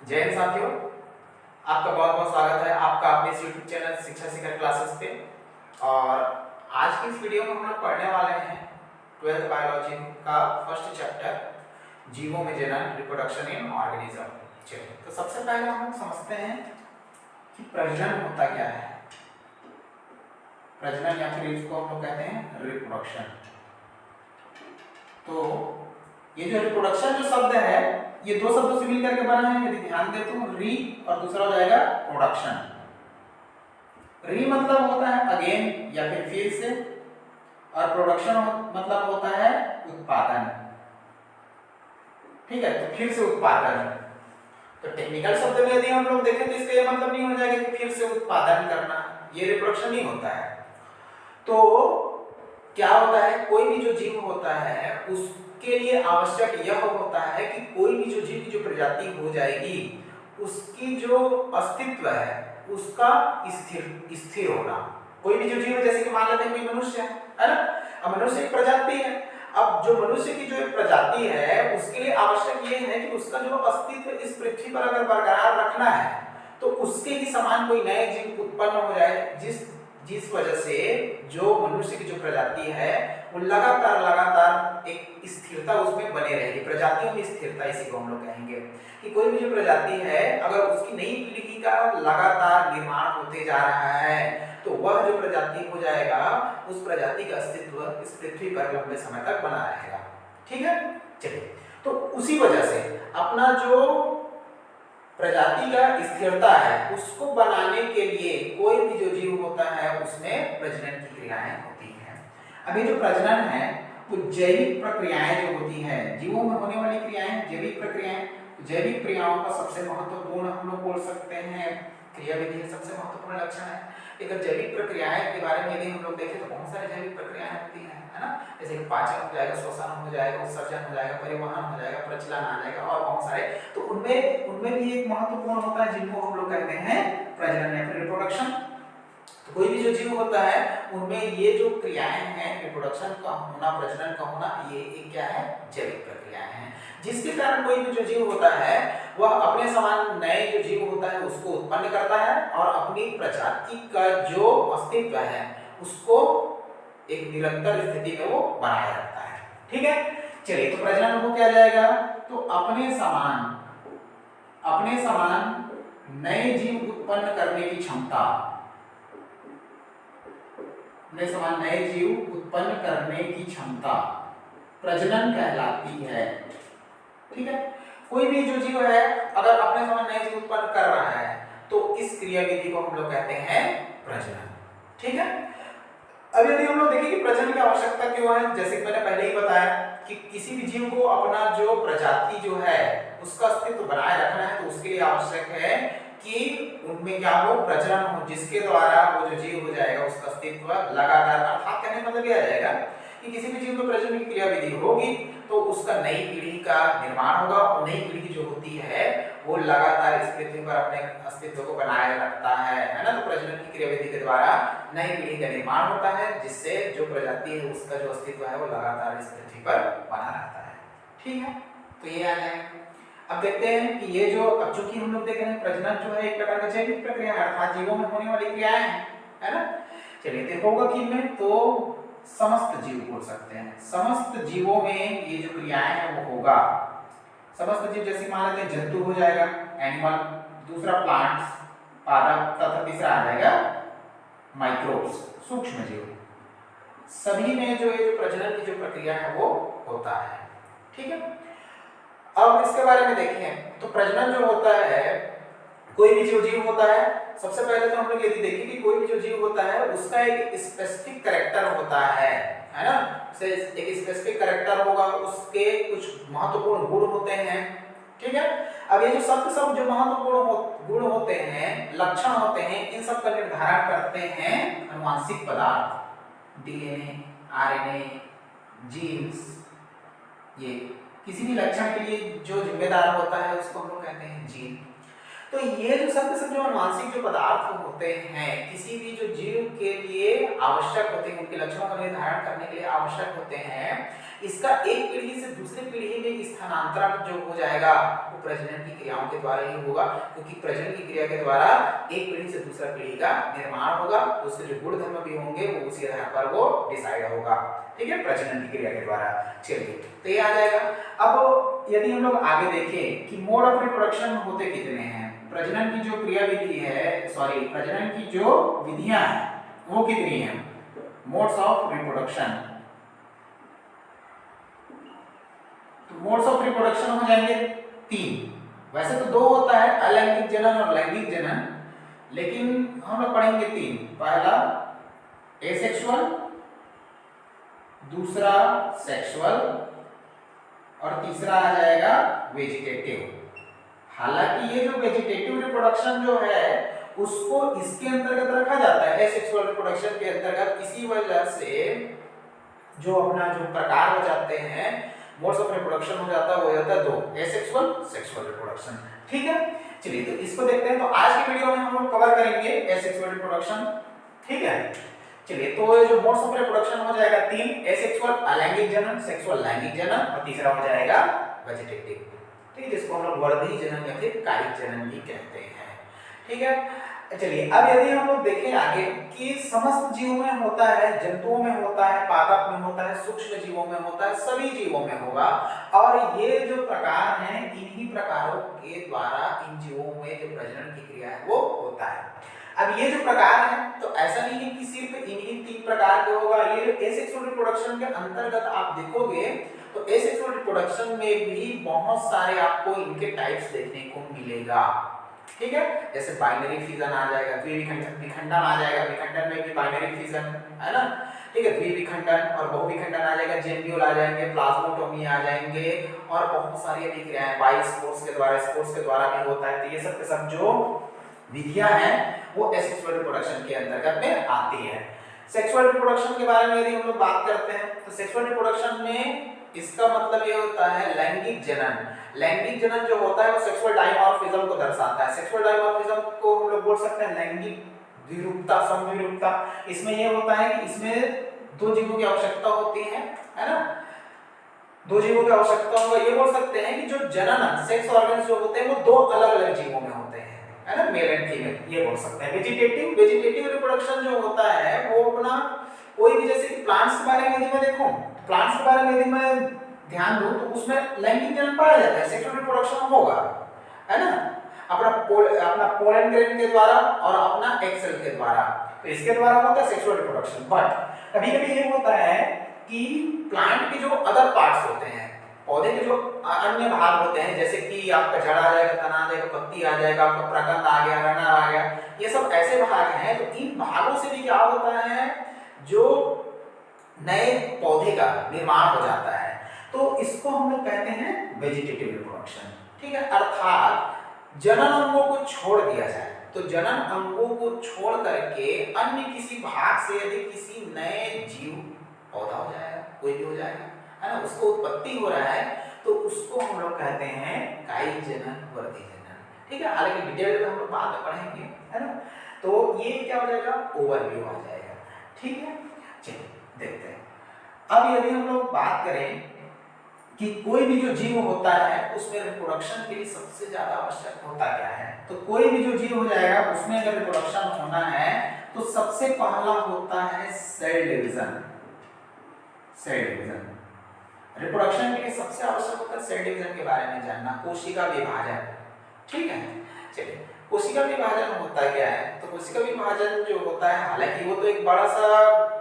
जय हिंद साथियों, आपका बहुत बहुत स्वागत है आपका अपने इस यूट्यूब चैनल शिक्षा शिखर क्लासेस पे। और आज की इस वीडियो में हम लोग पढ़ने वाले हैं 12th बायोलॉजी का फर्स्ट चैप्टर जीवों में जनन रिप्रोडक्शन इन ऑर्गेनिज्म। चलिए, तो सबसे पहले हम लोग समझते हैं कि प्रजनन होता क्या है। प्रजनन या फिर इसको हम लोग कहते हैं रिप्रोडक्शन। तो ये जो रिप्रोडक्शन जो शब्द है ये दो शब्दों से मिलकर के बना है। यदि ध्यान दे तो री और दूसरा हो जाएगा प्रोडक्शन। री मतलब होता है अगेन या फिर फिर से, और प्रोडक्शन मतलब होता है उत्पादन। ठीक है, तो फिर से उत्पादन। तो टेक्निकल शब्द में यदि हम लोग देखें तो इसका ये मतलब नहीं हो जाएगा कि फिर से उत्पादन करना, ये रिप्रोडक्शन नहीं होता है। तो क्या होता है, कोई भी जो जीव होता है उसके लिए आवश्यक यह होता है कि कोई भी जो जीव की जो प्रजाति हो जाएगी उसकी जो अस्तित्व है उसका स्थिर होना। कोई भी जो जीव है, जैसे कि मान लेते हैं कोई मनुष्य है ना, अब मनुष्य एक प्रजाति है। अब जो मनुष्य की जो एक प्रजाति है उसके लिए आवश्यक ये है कि उसका जो अस्तित्व इस पृथ्वी पर अगर बरकरार रखना है तो उसके ही समान कोई नए जीव उत्पन्न हो जाए, जिस वजह से जो मनुष्य की जो प्रजाति है वो लगातार एक स्थिरता उसमें बने रहेगी। प्रजातियों में स्थिरता, इसी को हम लोग कहेंगे कि कोई भी जो प्रजाति है अगर उसकी नई पीढ़ी का लगातार निर्माण होते जा रहा है तो वह जो प्रजाति हो जाएगा उस प्रजाति का अस्तित्व इस पृथ्वी पर लंबे समय तक बना रहेगा। ठीक है, चलिए, तो उसी वजह से अपना जो प्रजाति का स्थिरता है उसको बनाने के लिए कोई भी जो जीव होता है उसमें प्रजनन की क्रियाएं होती हैं। अब ये जो प्रजनन है वो जैविक प्रक्रियाएं जो होती हैं, जीवों में होने वाली क्रियाएं जैविक प्रक्रियाएं। जैविक क्रियाओं का सबसे महत्वपूर्ण हम लोग बोल सकते हैं क्रिया विधि है, सबसे महत्वपूर्ण लक्षण है। लेकिन जैविक प्रक्रियाएं के बारे में यदि हम लोग देखें तो बहुत सारी जैविक प्रक्रियाएं होती हैं, है ना। जैसे कि पाचन हो जाएगा, श्वसन हो जाएगा, उत्सर्जन हो जाएगा, परिवहन हो जाएगा, प्रचलन आ जाएगा और बहुत सारे। तो उनमें भी एक महत्वपूर्ण होता है जिनको हम लोग कहते हैं प्रजनन या फिर रिप्रोडक्शन। तो कोई भी जो जीव होता है उनमें ये जो क्रियाएं हैं रिप्रोडक्शन का होना, प्रजनन का होना, ये एक क्या है, जैविक प्रक्रियाएं हैं, जिसके कारण कोई भी जो जीव होता है वह अपने समान नए जो जीव होता है उसको उत्पन्न करता है और अपनी प्रजाति का जो अस्तित्व है उसको एक निरंतर स्थिति में वो बनाए रखता है। ठीक है, चलिए, तो प्रजनन हो क्या जाएगा, तो अपने समान नए जीव उत्पन्न करने की क्षमता, अपने समान नए जीव उत्पन्न करने की क्षमता प्रजनन कहलाती है। ठीक है, कोई भी जो जीव है अगर अपने समान नए जीव उत्पन्न कर रहा है तो इस क्रिया विधि को हम लोग कहते हैं प्रजनन। ठीक है, अब यदि हम लोग देखें कि प्रजनन की आवश्यकता क्यों है, जैसे कि मैंने पहले ही बताया कि किसी भी जीव को अपना जो प्रजाति जो है उसका अस्तित्व बनाए रखना है तो उसके लिए आवश्यक है कि उनमें क्या हो, प्रजनन हो, जिसके द्वारा वो जो जीव हो जाएगा उसका अस्तित्व लगातार, अर्थात कहने का मतलब यह आ जाएगा कि किसी भी जीव में प्रजनन की क्रिया विधि होगी तो उसका नई पीढ़ी का निर्माण होगा और नई पीढ़ी जो होती है वो लगातार इस पृथ्वी पर अपने अस्तित्व को बनाए रखता है ना। तो प्रजनन की क्रिया विधि के द्वारा नई पीढ़ी का निर्माण होता है जिससे जो प्रजाति है उसका जो अस्तित्व है वो लगातार इस पृथ्वी पर बना रहता है। ठीक है, तो ये आ जाएगा। अब देखते हैं कि ये जो, अब चूंकि हम लोग देख रहे हैं प्रजनन जो है एक प्रकार का जैविक प्रक्रिया है, अर्थात जीवों में होने वाली क्रियाएं हैं, है ना। चलिए, देखो होगा कि में तो समस्त जीव बोल सकते हैं, समस्त जीवों में ये जो क्रियाएं हैं वो होगा। समस्त जीव जैसे मान लेते हैं जंतु हो जाएगा एनिमल, दूसरा प्लांट्स पादप, तथा तीसरा आ जाएगा माइक्रोब्स सूक्ष्म जीव। सभी में जो ये जो प्रजनन की जो प्रक्रिया है वो होता है। ठीक है, अब इसके बारे में देखें तो प्रजनन जो होता है, कोई भी जो जीव होता है, सबसे पहले तो हम लोग यदि देखें कि कोई भी जो जीव होता है उसका एक स्पेसिफिक कैरेक्टर होता है ना। से एक स्पेसिफिक कैरेक्टर होगा, उसके कुछ महत्वपूर्ण गुण होते हैं। ठीक है, अब ये जो सब जो महत्वपूर्ण गुण होते हैं, लक्षण होते हैं, इन सब का निर्धारण करते हैं आनुवांशिक पदार्थ, डीएनए, आरएनए, जीन्स। ये किसी भी लक्षण के लिए जो जिम्मेदार होता है उसको हम लोग कहते हैं जीन। तो ये जो सब जो अनुवांशिक जो पदार्थ होते हैं किसी भी जो जीव के लिए आवश्यक होते हैं, उनके लक्षणों का निर्धारण करने के लिए आवश्यक होते हैं, इसका एक पीढ़ी से दूसरी पीढ़ी में स्थानांतरण जो हो जाएगा वो प्रजनन की क्रियाओं के द्वारा ही होगा, क्योंकि प्रजनन की क्रिया के द्वारा एक पीढ़ी से दूसरा पीढ़ी का निर्माण होगा, तो उसके जो गुण धर्म भी होंगे वो उसी आधार पर वो डिसाइड होगा, ठीक है, प्रजनन की क्रिया के द्वारा। चलिए तो ये आ जाएगा। अब यदि हम लोग आगे देखें कि मोड ऑफ रिप्रोडक्शन होते कितने हैं, प्रजनन की जो क्रिया विधि है, सॉरी प्रजनन की जो विधियां हैं वो कितनी हैं, मोड्स ऑफ रिप्रोडक्शन। तो मोड्स ऑफ रिप्रोडक्शन हो जाएंगे 3, वैसे तो 2 होता है, अलैंगिक जनन और लैंगिक जनन, लेकिन हम लोग पढ़ेंगे 3। पहला एसेक्सुअल, दूसरा सेक्सुअल और तीसरा आ जाएगा वेजिटेटिव। हालांकि ये जो वेजिटेटिव रिप्रोडक्शन जो है उसको इसके अंतर्गत रखा जाता है, एसेक्सुअल रिप्रोडक्शन के अंतर्गत, इसी वजह से जो अपना जो प्रकार हो जाते हैं, मोड्स ऑफ रिप्रोडक्शन हो जाता है, वो हो जाता है 2, एसेक्सुअल, सेक्सुअल रिप्रोडक्शन, ठीक है। चलिए तो इसको देखते हैं। तो आज की वीडियो में हम लोग कवर करेंगे एसेक्सुअल रिप्रोडक्शन, ठीक है। चलिए तो जो मोड्स ऑफ रिप्रोडक्शन हो जाएगा 3, एसेक्सुअल अलैंगिक जनन, सेक्सुअल लैंगिक जनन और तीसरा हो जाएगा वेजिटेटिव, ठीक है, जिसको हम लोग वर्धी जनन या फिर कायिक जनन भी कहते हैं, ठीक है। चलिए अब यदि हम लोग देखें आगे कि समस्त जीवों में होता है, जंतुओं में होता है, पादप में होता है, सूक्ष्म जीवों में होता है, सभी जीवों में होगा, और ये जो प्रकार हैं इन्हीं प्रकारों के द्वारा इन जीवों में जो प्रजनन की क्रिया है वो होता है। अब ये जो प्रकार है तो ऐसा नहीं है कि सिर्फ इन्हीं 3 प्रकार के होगा, ये जो एसेक्सुअल रिप्रोडक्शन के अंतर्गत आप देखोगे तो एसेक्सुअल रिप्रोडक्शन में भी बहुत सारे आपको इनके टाइप्स देखने को मिलेगा, ठीक है। जैसे बाइनरी फिजन आ जाएगा, द्विविखंडन आ जाएगा, विखंडन में भी बाइनरी फिजन है ना, ठीक है, द्विविखंडन और बहुविखंडन आ जाएगा, जेम्ब्यूल आ जाएंगे, प्लाज्मोटोमी आ जाएंगे और बहुत सारी अभी क्रियाएं बाई स्पोर्स के द्वारा भी होता है। तो ये सब के सब जो विधियां हैं वो एसेक्सुअल रिप्रोडक्शन के अंतर्गत में आती है। सेक्सुअल रिप्रोडक्शन के बारे में यदि हम लोग बात करते हैं तो सेक्सुअल रिप्रोडक्शन में इसका मतलब ये होता है लैंगिक जनन। लैंगिक जनन जो होता है वो सेक्सुअल डायमॉर्फिज्म को दर्शाता है। सेक्सुअल डायमॉर्फिज्म को हम लोग बोल सकते हैं लैंगिक द्विरूपता, समद्विरूपता। इसमें ये होता है कि इसमें 2 जीवों की आवश्यकता होती है ना, 2 जीवों की आवश्यकता होगा। ये बोल सकते हैं कि जो जनन सेक्स ऑर्गन्स जो होते हैं वो 2 अलग-अलग जीवों में होते हैं, है ना, मेल एंड फीमेल, ये बोल सकते हैं। वेजिटेटिव रिप्रोडक्शन जो होता है वो अपना कोई भी, जैसे कि प्लांट्स के बारे में यदि मैं देखूं, प्लांट्स के बारे में यदि मैं ध्यान दूं तो उसमें लैंगिक जनन पाया जाता है, सेक्सुअल रिप्रोडक्शन होगा, है ना, अपना पोलन ग्रेन के द्वारा और अपना एक्स सेल के द्वारा, तो इसके द्वारा होता है सेक्सुअल रिप्रोडक्शन। बट कभी-कभी ये होता है कि प्लांट के जो अदर पार्ट्स होते हैं, पौधे के जो अन्य भाग होते हैं, जैसे कि आपका जड़ आ जाएगा, तना आ जाएगा, पत्ती आ जाएगा, आपका प्रकंद आ गया, रणा आ गया, ये सब ऐसे भाग हैं। तो इन भागों से भी क्या होता है, जो नए पौधे का निर्माण हो जाता है, तो इसको हम लोग कहते हैं वेजिटेटिव रिप्रोडक्शन, ठीक है। अर्थात जनन अंगों को छोड़ दिया जाए, तो जनन अंगों को छोड़ करके अन्य किसी भाग से यदि किसी नए जीव पौधा हो जाएगा, कोई भी हो जाएगा, है ना, उसको उत्पत्ति हो रहा है, तो उसको हम लोग कहते हैं कायिक जनन, वर्धी जनन, ठीक है। हालांकि डिटेल में हम लोग बाद में पढ़ेंगे, है ना। तो ये क्या हो जाएगा, ओवरव्यू आ जाएगा, ठीक है। चलिए देखते हैं। अब यदि हम लोग बात करें कि कोई भी जो जीव होता है उसमें रिप्रोडक्शन के लिए सबसे ज्यादा आवश्यक होता क्या है, तो कोई भी जो जीव हो जाएगा उसमें अगर रिप्रोडक्शन होना है तो सबसे पहला होता है cell division. Cell division reproduction के लिए सबसे आवश्यक होता है सेल डिवीजन के बारे में जानना, कोशिका विभाजन, ठीक है। चलिए कोशिका विभाजन होता क्या है, तो कोशिका विभाजन जो होता है, हालांकि वो तो एक बड़ा सा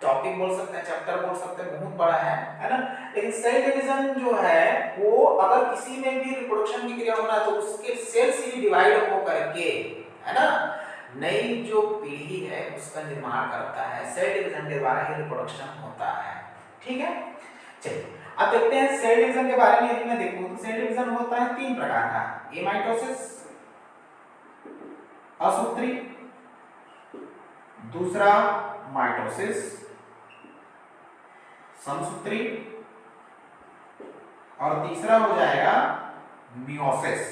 टॉपिक बोल सकते हैं, चैप्टर बोल सकते हैं, बहुत बड़ा है ना, लेकिन सेल डिवीजन जो है वो अगर किसी में भी रिप्रोडक्शन की क्रिया होना है तो उसके सेल से ही डिवाइड हो करके, है ना, नई जो पीढ़ी है उसका निर्माण करता है। सेल डिवीजन के द्वारा ही रिप्रोडक्शन होता है, ठीक है। चलिए अब देखते हैं सेल डिवीजन के बारे में। यदि मैं देखूं तो सेल डिवीजन होता है 3 प्रकार का, ए माइटोसिस, असूत्री, दूसरा माइटोसिस समसूत्री और तीसरा हो जाएगा मियोसिस।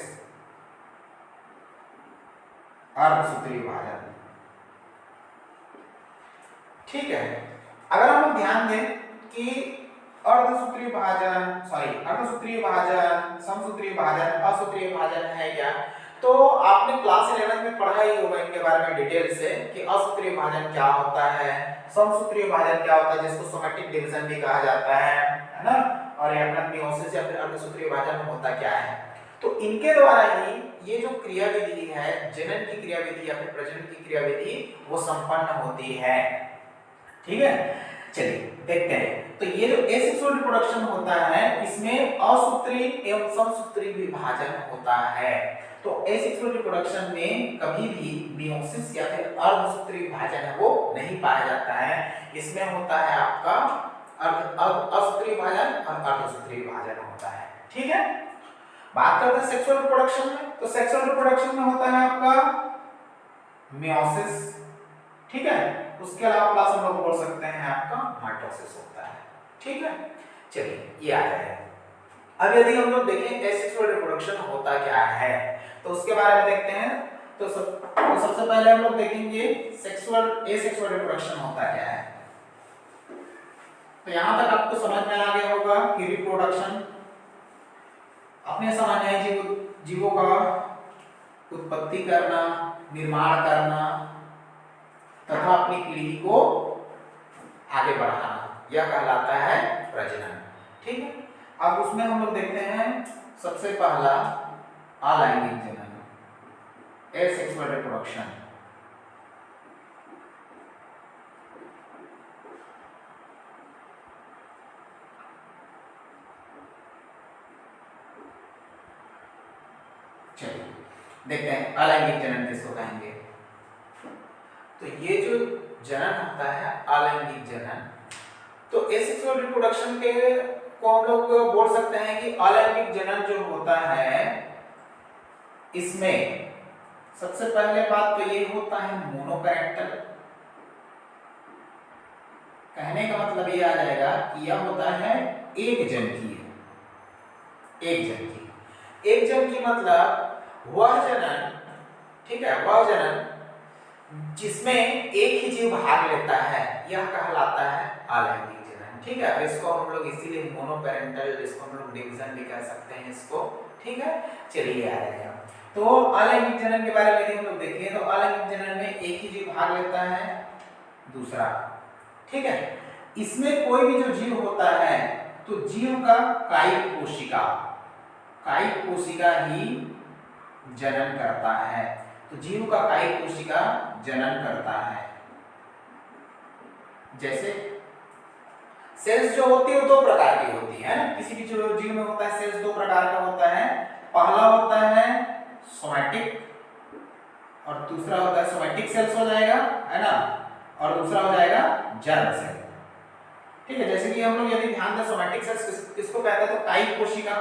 अर्धसूत्री विभाजन। ठीक है, अगर हम लोग ध्यान दें कि अर्धसूत्री विभाजन, अर्धसूत्री विभाजन, समसूत्री विभाजन, असूत्री विभाजन है क्या, तो आपने क्लास 11 में पढ़ा ही होगा इनके बारे में डिटेल से कि असूत्री विभाजन क्या होता है, समसूत्री विभाजन क्या होता है, जिसको सोमैटिक डिवीजन भी कहा जाता है ना, और ये अपना मियोसिस या फिर अर्धसूत्री विभाजन होता क्या है। तो इनके द्वारा ही ये जो क्रियाविधि है, जनन की क्रियाविधि या फिर प्रजनन की क्रियाविधि, वो संपन्न होती है। ठीक है, चलिए देखते हैं। तो ये जो एसेक्सुअल रिप्रोडक्शन होता है, इसमें असूत्री एवं समसूत्री विभाजन होता है। तो एसेक्सुअल रिप्रोडक्शन में कभी भी मियोसिस या फिर अर्धसूत्री विभाजन है वो नहीं पाया जाता है। इसमें होता है आपका असूत्री विभाजन और अर्धसूत्री विभाजन होता है। ठीक है, बात करते हैं सेक्सुअल रिप्रोडक्शन में। तो सेक्सुअल रिप्रोडक्शन में होता है आपका मियोसिस। ठीक है, उसके अलावा प्लस हम लोग बोल सकते हैं आपका माइटोसिस होता है। ठीक है, चलिए ये आ जाएगा। अब यदि हम लोग देखें एसेक्सुअल रिप्रोडक्शन होता क्या है, तो उसके बारे में देखते हैं। तो सबसे पहले हम लोग देखेंगे एसेक्सुअल रिप्रोडक्शन होता क्या है। तो यहां तक आपको समझ में आ गया होगा कि रिप्रोडक्शन अपने सामान्य जीवों का उत्पत्ति करना, निर्माण करना तथा अपनी पीढ़ी को आगे बढ़ाना, यह कहलाता है प्रजनन। ठीक है, अब उसमें हम लोग देखते हैं सबसे पहला अलैंगिक जनन, एसेक्सुअल रिप्रोडक्शन। चलिए देखते हैं अलैंगिक जनन किसको कहेंगे। तो ये जो जनन होता है अलैंगिक जनन, तो एसेक्सुअल रिप्रोडक्शन के को हम लोग बोल सकते हैं कि अलैंगिक जनन जो होता है, इसमें सबसे पहले बात तो ये होता है मोनोपैरेंटल। कहने का मतलब ये आ जाएगा कि यह होता है एक जन की, एक जन की मतलब वह जनन, ठीक है, वह जनन जिसमें एक ही जीव भाग लेता है, यह कहलाता है अलैंगिक जनन। ठीक है, इसको हम लोग इसीलिए मोनोपेरेंटल, इसको हम लोग डिवीजन भी कह सकते हैं इसको। ठीक है, चलिए आ जाएगा। तो अलैंगिक जनन के बारे में यदि हम लोग देखें तो अलैंगिक जनन में एक ही जीव भाग लेता है दूसरा। ठीक है, इसमें कोई भी जो जीव होता है तो जीव का कायिक कोशिका ही जनन करता है। तो जीव का कायिक कोशिका जनन करता है। जैसे सेल्स जो होती है वो दो प्रकार की होती है ना, किसी भी जीव में होता है सेल्स दो प्रकार का होता है। पहला होता है सोमैटिक और दूसरा होता है सोमैटिक सेल्स हो जाएगा, है ना, और दूसरा हो जाएगा जर्म सेल। ठीक है, जैसे कि हम लोग यदि ध्यान दें सोमैटिक सेल्स किसको कहते हैं, तो कायिक कोशिका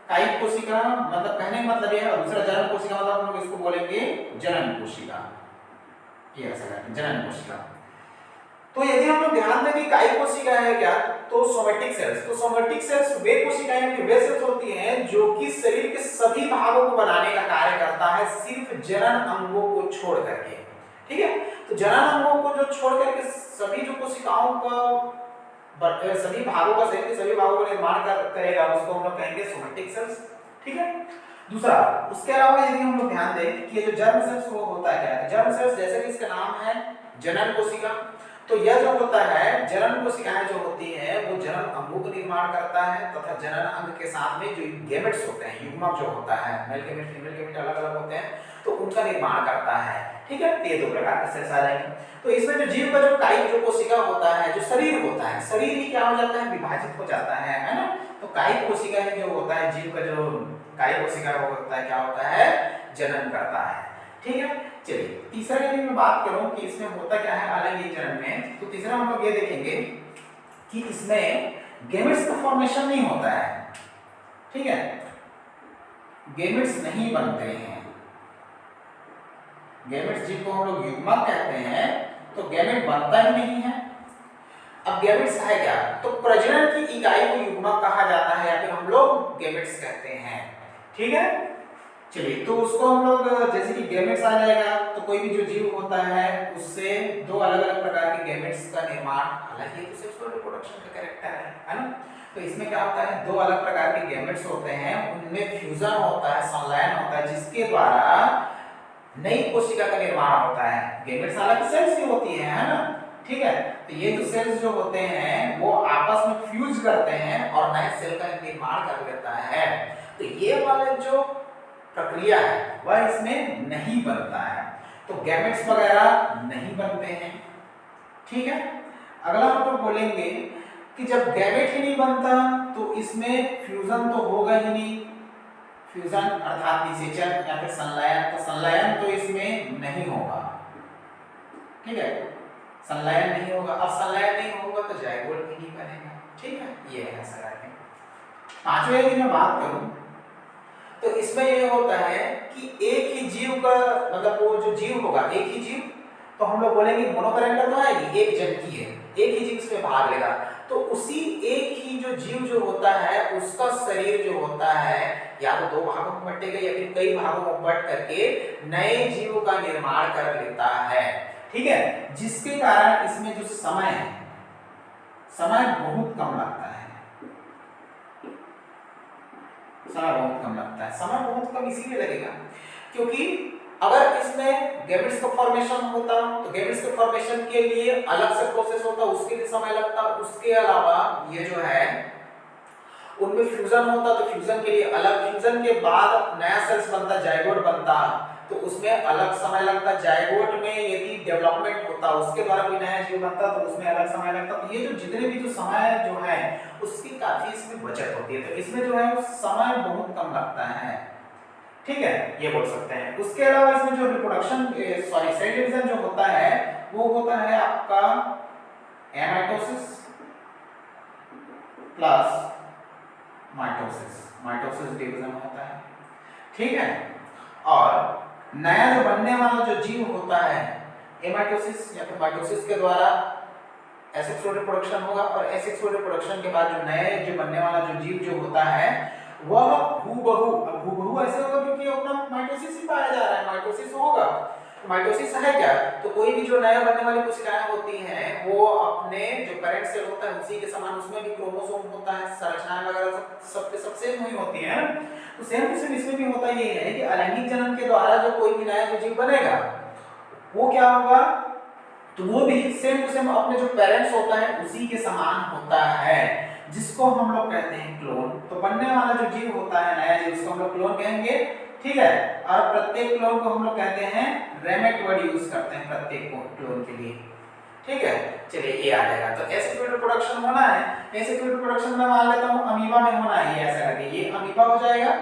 मतलब कहने का मतलब ये है, और दूसरा जर्म कोशिका मतलब हम लोग इसको बोलेंगे जनन कोशिका, ये ऐसा है जनन कोशिका। तो यदि हम लोग ध्यान दें कि कायिक कोशिका है क्या, तो सोमैटिक सेल्स वे कोशिकाएं वे सेल्स होती हैं जो कि शरीर के सभी भागों को बनाने का कार्य करता है, सिर्फ जनन अंगों को छोड़ करके। ठीक है, तो जनन अंगों को जो छोड़ करके सभी जो कोशिकाओं का सभी भागों का शरीर के सभी भागों का निर्माण करेगा, उसको हम लोग कहेंगे सोमैटिक सेल्स। ठीक है, दूसरा उसके अलावा यदि हम लोग ध्यान दें कि ये जो जर्म सेल्स वो होता है क्या, जर्म सेल्स जैसे कि इसका नाम है जनन कोशिका, तो यह जो होता है जनन कोशिकाएं जो होती है वो जनन अंगों का निर्माण करता है तथा जनन अंग के साथ में जो गैमेट्स होते हैं, युग्मक जो होता है, मेल गैमेट फीमेल गैमेट अलग अलग होते हैं, तो उनका निर्माण करता है। ठीक है, ये दो प्रकार के सेल्स आ जाएंगे। तो इसमें जो जीव का जो कायिक जो कोशिका होता है, जो शरीर होता है, शरीर ही क्या हो जाता है, विभाजित हो जाता है ना। तो कायिक कोशिका है जो होता है, जीव का जो कायिक कोशिका होता है क्या होता है, जनन करता है। ठीक है, चलिए तीसरा यदि मैं बात करूं कि इसमें होता क्या है अलैंगिक जनन में, तो तीसरा हम लोग ये देखेंगे कि इसमें गैमेट्स का फॉर्मेशन नहीं होता है। ठीक है, गैमेट्स नहीं बनते हैं। गैमेट्स जिनको हम लोग युग्मक कहते हैं, तो गैमेट बनता ही नहीं है। अब गैमेट्स है क्या, तो प्रजनन की इकाई को युग्मक कहा जाता है या फिर हम लोग गैमेट्स कहते हैं। ठीक है, चलिए, तो उसको हम लोग जैसे कि गैमेट्स आ जाएगा, तो कोई भी जो जीव होता है उससे दो अलग अलग प्रकार के गैमेट्स का निर्माण, हालांकि ये तो सेक्सुअल रिप्रोडक्शन का कैरेक्टर है ना। तो इसमें क्या होता है, दो अलग प्रकार के गैमेट्स होते हैं, उनमें फ्यूजन होता है, संलयन होता है, जिसके द्वारा नई कोशिका का निर्माण होता है। गैमेट्स हालांकि सेल्स की होती है ना, ठीक है। तो ये जो सेल्स जो होते हैं वो आपस में फ्यूज करते हैं और नए सेल का निर्माण कर लेता है। तो ये वाले जो प्रक्रिया है वह इसमें नहीं बनता है, तो गैमेट्स वगैरह नहीं बनते हैं, ठीक है। अगला हम लोग बोलेंगे कि जब गैमेट ही नहीं बनता तो इसमें फ्यूजन तो होगा ही नहीं, फ्यूजन अर्थात निषेचन या फिर संलयन, तो संलयन तो इसमें नहीं होगा, ठीक है, संलयन नहीं होगा। अब संलयन नहीं होगा तो जाइगोट भी नहीं बनेगा, ठीक है। ये है सर। पांचवें यदि मैं बात करूं तो इसमें ये होता है कि एक ही जीव का मतलब वो जो जीव होगा एक ही जीव, तो हम लोग बोलेंगे मोनोपेरेंटल तो आएगी, एक जन की है, एक ही जीव इसमें भाग लेगा। तो उसी एक ही जो जीव जो होता है उसका शरीर जो होता है या तो दो भागों में बंटेगा या फिर कई भागों में बंट करके नए जीव का निर्माण कर लेता है, ठीक है। जिसके कारण इसमें जो समय है, समय बहुत कम लगता है, समय बहुत कम लगता है। समय बहुत कम इसीलिए लगेगा क्योंकि अगर इसमें गैमेट्स का फॉर्मेशन होता तो गैमेट्स के फॉर्मेशन के लिए अलग से प्रोसेस होता, उसके लिए समय लगता। उसके अलावा ये जो है उनमें फ्यूजन होता तो फ्यूजन के लिए अलग, फ्यूजन के बाद नया सेल्स बनता, जाइगोट बनता, तो उसमें अलग समय लगता। जाइगोट में यदि डेवलपमेंट होता उसके द्वारा कोई नया जीव बनता तो उसमें अलग समय लगता। तो ये जो जितने भी जो समय जो है उसकी काफी इसमें बचत होती है, तो इसमें जो है समय बहुत कम लगता है, ठीक है, ये बोल सकते हैं। उसके अलावा इसमें जो रिप्रोडक्शन सेल डिवीजन जो होता है वो होता है आपका amitosis plus mitosis, mitosis division होता है, ठीक है। और नया जो बनने वाला जो जीव होता है एमाइटोसिस या फिर माइटोसिस के द्वारा एसेक्सुअल रिप्रोडक्शन होगा, और एसेक्सुअल रिप्रोडक्शन के बाद जो नए जो बनने वाला जो जीव जो होता है वह हूबहू ऐसे होगा क्योंकि अपना माइटोसिस ही पाया जा रहा है, माइटोसिस होगा। माइटोसिस है क्या, तो कोई भी जो नया बनने वाली कोशिकाएं होती हैं वो अपने जो पेरेंट सेल होता है उसी के समान, उसमें भी क्रोमोसोम होता है, संरचनाएं वगैरह सब सेम ही होती हैं, तो सेम टू सेम इसमें भी होता ये है कि अलैंगिक जनन के द्वारा जो कोई भी नया जो जीव बनेगा वो क्या होगा, तो वो भी सेम टू सेम अपने जो पेरेंट्स होता है उसी के समान होता है, जिसको हम लोग कहते हैं क्लोन। तो बनने वाला जो जीव होता है नया जीव उसको हम लोग क्लोन कहेंगे, ठीक है। और प्रत्येक क्लोन को हम लोग कहते हैं रेमेट वर्ड यूज करते हैं प्रत्येक क्लोन के लिए, ठीक है। चलिए ये आ जाएगा। तो एसेक्सुअल रिप्रोडक्शन होना है, एसेक्सुअल रिप्रोडक्शन में मान लेता हूं अमीबा में होना है, ये ऐसा करके ये अमीबा हो जाएगा।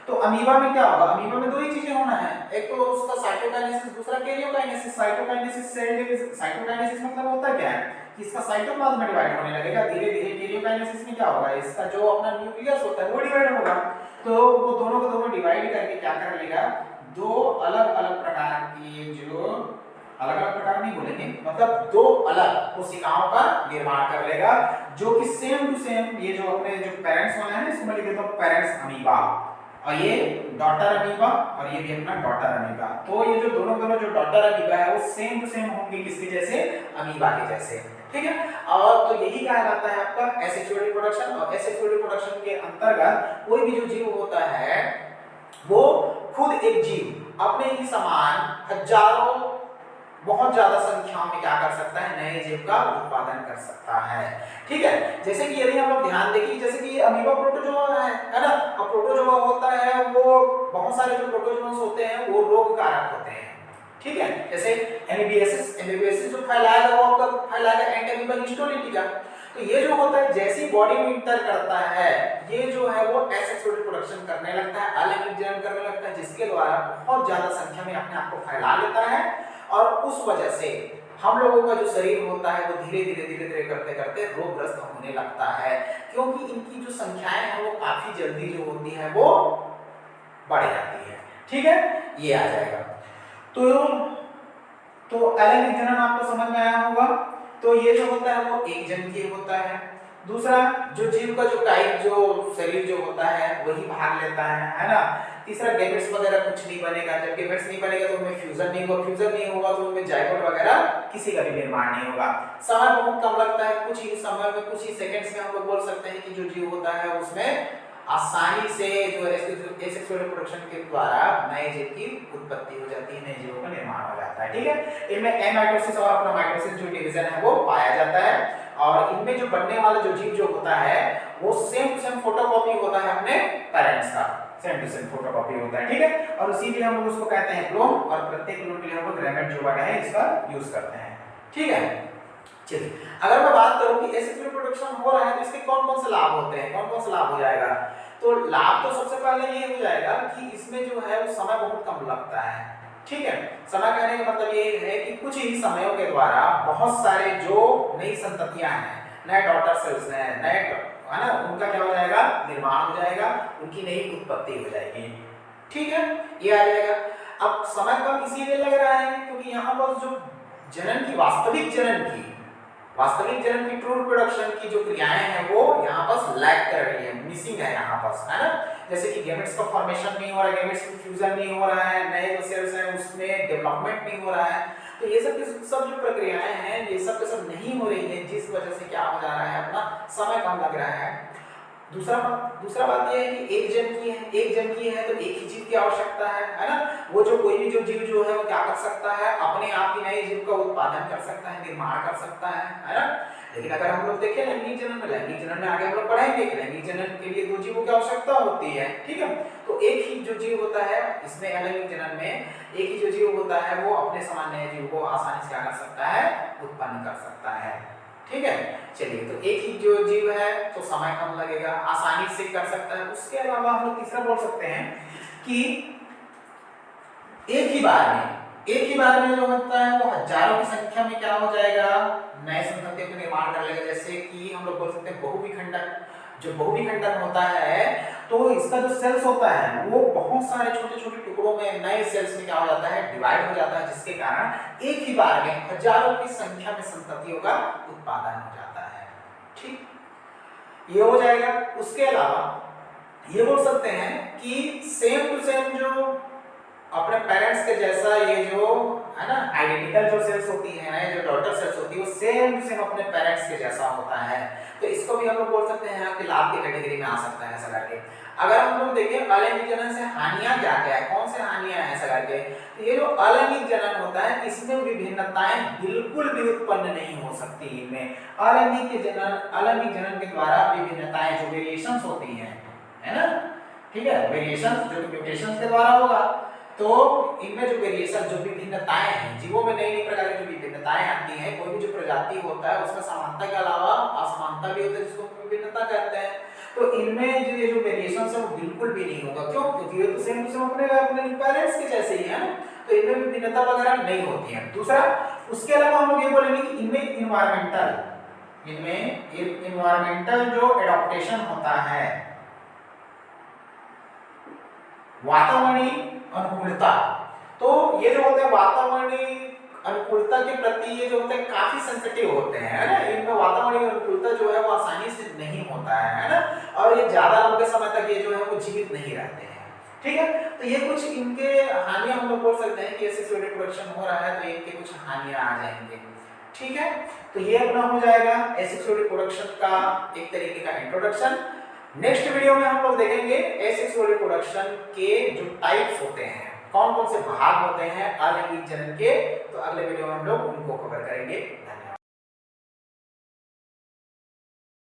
तो अमीबा में क्या होगा, अमीबा में दो ही चीजें होना है, एक तो उसका साइटोकाइनेसिस, दूसरा karyokinesis. Cytokinesis cell division, cytokinesis मतलब होता क्या है कि इसका साइटोप्लाज्म में डिवाइड होने लगेगा धीरे धीरे। कैरियोकाइनेसिस में क्या होगा, इसका जो अपना न्यूक्लियस होता है वो डिवाइड होगा, तो वो दोनों को दोनों डिवाइड करके क्या कर लेगा, दो अलग अलग प्रकार की जो अलग अलग प्रकार नहीं बोलेंगे, मतलब दो अलग कोशिकाओं का निर्माण कर लेगा जो कि सेम टू सेम ये जो अपने जो पेरेंट्स वाले हैं इसमें लिख देता हूं पेरेंट्स अमीबा, और ये डॉटर अमीबा और ये भी अपना डॉटर अमीबा। तो ये जो दोनों जो डॉटर अमीबा है वो सेम टू सेम होंगे किसके जैसे, अमीबा के जैसे, ठीक है। और तो यही कहा जाता है आपका एसेक्सुअल रिप्रोडक्शन। और एसेक्सुअल रिप्रोडक्शन के अंतर्गत कोई भी जो जीव होता है वो खुद एक जीव अपने ही समान हजारों बहुत ज्यादा संख्याओं में क्या कर सकता है, नए जीव का उत्पादन कर सकता है, ठीक है। जैसे कि यदि हम लोग ध्यान दें जैसे कि अमीबा प्रोटोजोआ है ना, अब प्रोटोजोआ होता है वो बहुत सारे जो प्रोटोजोआस होते हैं वो रोग कारक होते हैं, ठीक है। जैसे एमीबियासिस जो फैलाएगा वो आपका फैलाएगा एंटीअमीबल हिस्टोलिटिका। तो ये जो होता है जैसी बॉडी में इंटर करता है ये जो है वो एसेक्सुअल रिप्रोडक्शन करने लगता है, अलैंगिक जनन करने लगता है, जिसके द्वारा बहुत ज्यादा संख्या में अपने आप को फैला लेता है। और उस वजह से हम लोगों का जो शरीर होता है वो धीरे धीरे करते करते रोगग्रस्त होने लगता है, क्योंकि इनकी जो संख्याएं हैं वो काफी जल्दी जो होती है वो बढ़ जाती है, ठीक है। ये आ जाएगा। तो अलैंगिक जनन आपको समझ में आया होगा। तो ये जो होता है वो एक जन होता है। दूसरा जो जीव का जो कायिक जो शरीर जो होता है वही भाग लेता है ना। तीसरा गैमेट्स वगैरह कुछ नहीं बनेगा, जब गैमेट्स नहीं बनेगा तो उनमें फ्यूजन नहीं होगा, फ्यूजन नहीं होगा तो उनमें जाइगोट वगैरह किसी का भी निर्माण नहीं होगा। समय बहुत कम लगता है, कुछ ही समय में, कुछ ही सेकंड्स में हम लोग बोल सकते हैं कि जो जीव होता है उसमें आसानी से जो एसेक्सुअल रिप्रोडक्शन के द्वारा नए जीव की उत्पत्ति हो जाती है, नए जीवों का निर्माण हो जाता है। ठीक है, इनमें एमाइटोसिस और अपना माइटोसिस जो डिवीजन है वो पाया जाता है, और इनमें जो बनने वाला जो जीव जो होता है वो सेम टू सेम फोटोकॉपी होता है अपने पेरेंट्स का, सेम टू सेम फोटोकॉपी होता है। ठीक है, और इसीलिए हम लोग उसको कहते हैं क्लोन, और प्रत्येक क्लोन के लिए हम लोग गैमेट जो वर्ड है इसका यूज करते हैं। ठीक है, चलिए अगर मैं बात करूं कि एसेक्सुअल रिप्रोडक्शन हो रहा है तो इसके कौन कौन से लाभ होते हैं, कौन कौन से लाभ हो जाएगा। तो लाभ तो सबसे पहले ये हो जाएगा कि इसमें जो है वो समय बहुत कम लगता है। ठीक है, समय कहने का मतलब ये है कि कुछ ही समयों के द्वारा बहुत सारे जो नई संततियां हैं, नए डॉटर सेल्स हैं, नए है ना, उनका क्या हो जाएगा, निर्माण हो जाएगा, उनकी नई उत्पत्ति हो जाएगी। ठीक है, ये आ जाएगा। अब समय कम इसीलिए लग रहा है क्योंकि यहाँ पर जो जनन की वास्तविक जनन की ट्रू रिप्रोडक्शन की जो क्रियाएं हैं वो यहाँ पर लैग कर रही है, मिसिंग है यहाँ पर, है ना। जैसे कि गैमेट्स का फॉर्मेशन नहीं हो रहा है, गैमेट्स में फ्यूजन नहीं हो रहा है, नए जो सेल्स हैं उसमें डेवलपमेंट नहीं हो रहा है, तो ये सब जो प्रक्रियाएं हैं ये सब के सब नहीं हो रही है, जिस वजह से क्या हो जा रहा है, अपना समय कम लग रहा है। दूसरा बात यह है कि एक जन की है तो एक ही जीव की आवश्यकता है ना। वो जो कोई भी जो जीव जो है वो क्या कर सकता है, अपने आप ही नए जीव का उत्पादन कर सकता है, निर्माण कर सकता है ना। लेकिन अगर हम लोग देखें लैंगिक जनन में आगे हम लोग पढ़ेंगे कि लैंगिक जनन के लिए दो जीवों की आवश्यकता होती है। ठीक है, तो एक ही जो जीव होता है इसमें अलैंगिक जनन में एक ही जो जीव होता है वो अपने समान नए जीव को आसानी से क्या कर सकता है, उत्पन्न कर सकता है। ठीक है, चलिए तो एक ही जो जीव है तो समय कम लगेगा, आसानी से कर सकता है। उसके अलावा हम लोग तीसरा बोल सकते हैं कि एक ही बार में जो होता है वो हजारों की संख्या में क्या हो जाएगा, नए संततियों का निर्माण कर लेगा। जैसे कि हम लोग बोल सकते हैं बहुविखंडन, जो बहुविखंडन होता है तो इसका जो सेल्स होता है वो बहुत सारे छोटे छोटे टुकड़ों में, नए सेल्स में क्या हो जाता है, डिवाइड हो जाता है, जिसके कारण एक ही बार में हजारों की संख्या में संततियों का उत्पादन हो जाता है। ठीक, ये हो जाएगा। उसके अलावा ये बोल सकते हैं कि सेम टू सेम जो अपने पेरेंट्स के जैसा ये जो है ना आइडेंटिकल जो सेल्स होती है, जो डॉटर सेल्स होती है वो सेम टू सेम अपने पेरेंट्स के जैसा होता है, तो इसको भी हम लोग बोल सकते हैं कि लाभ की कैटेगरी में आ सकता है ऐसा करके। अगर हम लोग देखें अलैंगिक जनन से हानियां क्या क्या है, कौन से हानियां हैं ऐसा करके, तो ये जो अलैंगिक जनन होता है इसमें विभिन्नताएं बिल्कुल भी उत्पन्न नहीं हो सकती। इनमें अलैंगिक जनन के द्वारा विभिन्नताएं जो वेरिएशंस होती हैं, है ना, ठीक है, वेरिएशंस जो म्यूटेशंस के द्वारा होगा, तो इनमें जो वेरिएशन जो विभिन्नताएं हैं जीवों में, नई प्रकार की जो विभिन्नताएं आती हैं, कोई भी जो प्रजाति होता है उसमें समानता के अलावा असमानता भी होती है जिसको विभिन्नता कहते हैं। तो इनमें जो ये जो वेरिएशंस है वो बिल्कुल भी नहीं होगा। क्यों? क्योंकि ये तो सेम टू सेम अपने पेरेंट्स के जैसे ही है ना, तो इनमें विभिन्नता वगैरह नहीं होती है। दूसरा, उसके अलावा हम लोग ये बोलेंगे कि इनमें इन्वायरमेंटल जो एडॉप्टेशन होता है, वातावरणीय अनुकूलता, तो ये जो होते हैं वातावरणीय अनुकूलता के प्रति ये जो होते हैं काफी सेंसिटिव होते हैं, है ना। इनमें वातावरणीय अनुकूलता जो है वो आसानी से नहीं होता है ना, और ये ज्यादा लंबे समय तक ये जो है वो जीवित नहीं रहते हैं। ठीक है, तो ये कुछ इनके हानियां हम लोग बोल सकते हैं कि एसेक्सुअल रिप्रोडक्शन हो रहा है तो इनके कुछ हानियां आ जाएंगे। ठीक है, तो ये अपना हो जाएगा एसेक्सुअल रिप्रोडक्शन का एक तरीके का इंट्रोडक्शन। नेक्स्ट वीडियो में हम लोग देखेंगे एसेक्सुअल रिप्रोडक्शन के जो टाइप्स होते हैं, कौन कौन से भाग होते हैं अलैंगिक जनन के, तो अगले वीडियो में हम लोग उनको कवर करेंगे।